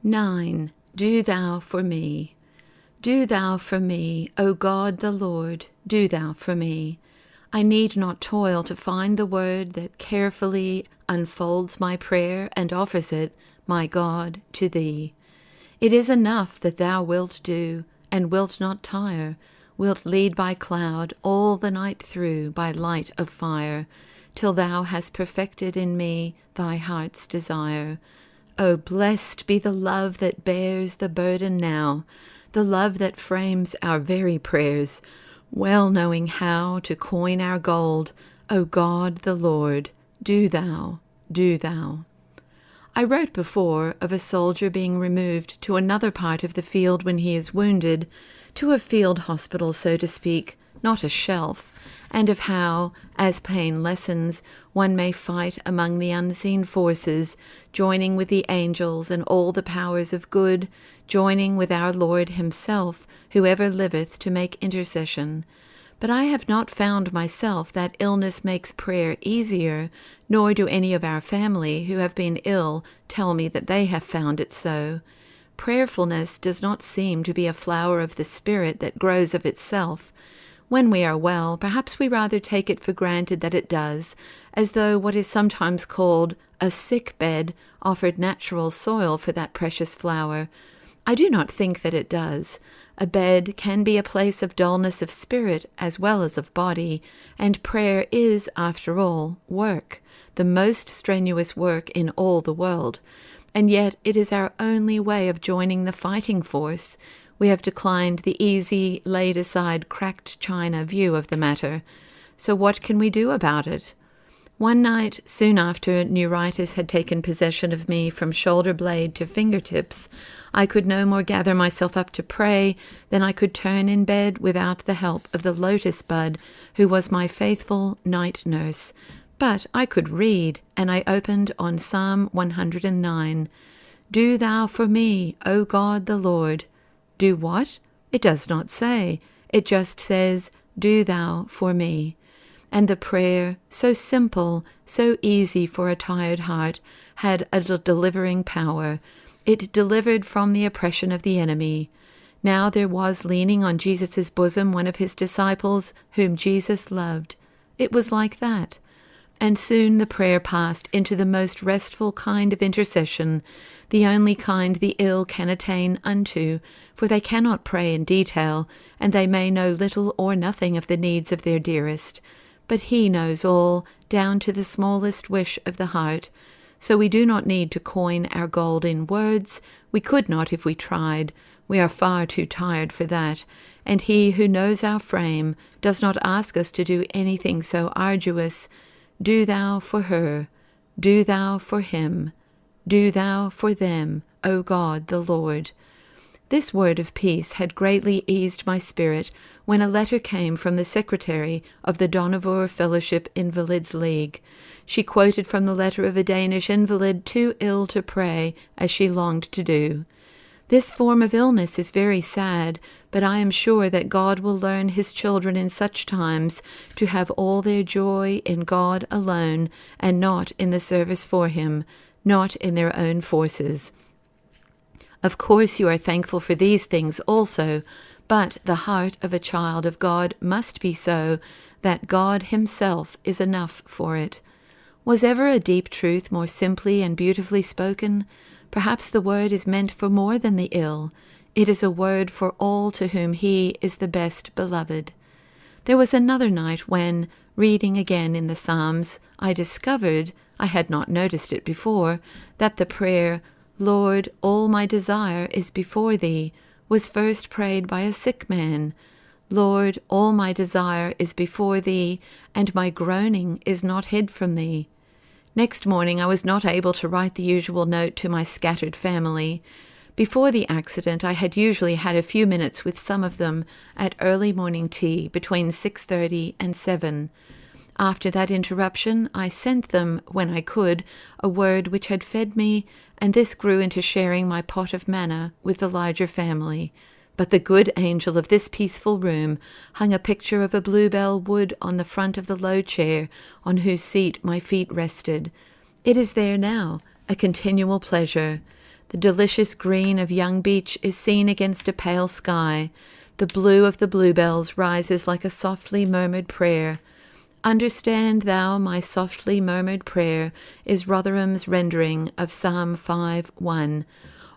9. Do thou for me. Do thou for me, O God the Lord, do thou for me. I need not toil to find the word that carefully unfolds my prayer and offers it, my God, to thee. It is enough that thou wilt do, and wilt not tire, wilt lead by cloud all the night through by light of fire, till thou hast perfected in me thy heart's desire. O blessed be the love that bears the burden now, the love that frames our very prayers, well knowing how to coin our gold. O God the Lord, do thou, do thou. I wrote before of a soldier being removed to another part of the field when he is wounded, to a field hospital, so to speak, not a shelf, and of how, as pain lessens, one may fight among the unseen forces, joining with the angels and all the powers of good, joining with our Lord himself, who ever liveth to make intercession. But I have not found myself that illness makes prayer easier, nor do any of our family who have been ill tell me that they have found it so. Prayerfulness does not seem to be a flower of the Spirit that grows of itself. When we are well, perhaps we rather take it for granted that it does, as though what is sometimes called a sick bed offered natural soil for that precious flower. I do not think that it does. A bed can be a place of dullness of spirit as well as of body, and prayer is, after all, work, the most strenuous work in all the world. And yet it is our only way of joining the fighting force. We have declined the easy, laid-aside, cracked china view of the matter. So what can we do about it? One night, soon after neuritis had taken possession of me from shoulder blade to fingertips, I could no more gather myself up to pray than I could turn in bed without the help of the lotus bud, who was my faithful night nurse. But I could read, and I opened on Psalm 109. Do thou for me, O God the Lord. Do what? It does not say. It just says, do thou for me. And the prayer, so simple, so easy for a tired heart, had a delivering power. It delivered from the oppression of the enemy. Now there was leaning on Jesus' bosom one of his disciples whom Jesus loved. It was like that. And soon the prayer passed into the most restful kind of intercession, the only kind the ill can attain unto, for they cannot pray in detail, and they may know little or nothing of the needs of their dearest. But he knows all, down to the smallest wish of the heart. So we do not need to coin our gold in words. We could not if we tried. We are far too tired for that. And he who knows our frame does not ask us to do anything so arduous. Do thou for her. Do thou for him. Do thou for them, O God the Lord. This word of peace had greatly eased my spirit when a letter came from the secretary of the Dohnavur Fellowship Invalids' League. She quoted from the letter of a Danish invalid too ill to pray as she longed to do. This form of illness is very sad, but I am sure that God will learn his children in such times to have all their joy in God alone, and not in the service for him, not in their own forces. Of course you are thankful for these things also, but the heart of a child of God must be so that God himself is enough for it. Was ever a deep truth more simply and beautifully spoken? Perhaps the word is meant for more than the ill. It is a word for all to whom he is the best beloved. There was another night when, reading again in the Psalms, I discovered, I had not noticed it before, that the prayer, Lord, all my desire is before thee, was first prayed by a sick man. Lord, all my desire is before thee, and my groaning is not hid from thee. Next morning I was not able to write the usual note to my scattered family. Before the accident I had usually had a few minutes with some of them at early morning tea between 6:30 and 7. After that interruption I sent them, when I could, a word which had fed me, and this grew into sharing my pot of manna with the larger family. But the good angel of this peaceful room hung a picture of a bluebell wood on the front of the low chair on whose seat my feet rested. It is there now, a continual pleasure. The delicious green of young beech is seen against a pale sky. The blue of the bluebells rises like a softly murmured prayer. Understand thou my softly murmured prayer is Rotherham's rendering of Psalm 5:1,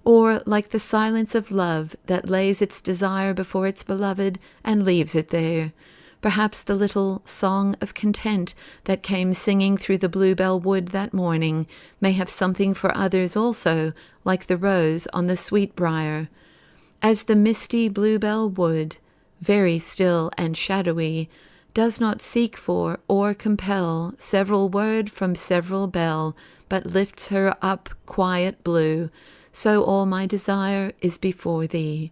or like the silence of love that lays its desire before its beloved and leaves it there. Perhaps the little song of content that came singing through the bluebell wood that morning may have something for others also, like the rose on the sweet brier. As the misty bluebell wood, very still and shadowy, does not seek for or compel several word from several bell, but lifts her up quiet blue, so all my desire is before thee.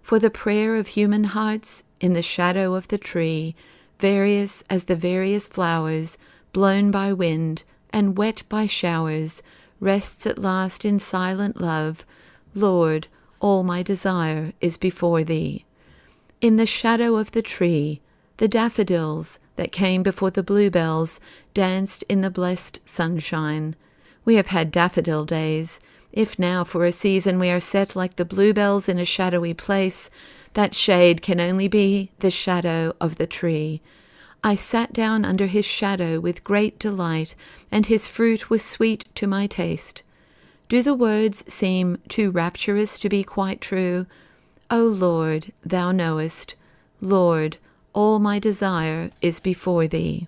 For the prayer of human hearts in the shadow of the tree, various as the various flowers, blown by wind and wet by showers, rests at last in silent love. Lord, all my desire is before thee. In the shadow of the tree, the daffodils that came before the bluebells danced in the blessed sunshine. We have had daffodil days. If now for a season we are set like the bluebells in a shadowy place, that shade can only be the shadow of the tree. I sat down under his shadow with great delight, and his fruit was sweet to my taste. Do the words seem too rapturous to be quite true? O Lord, thou knowest. Lord, all my desire is before thee.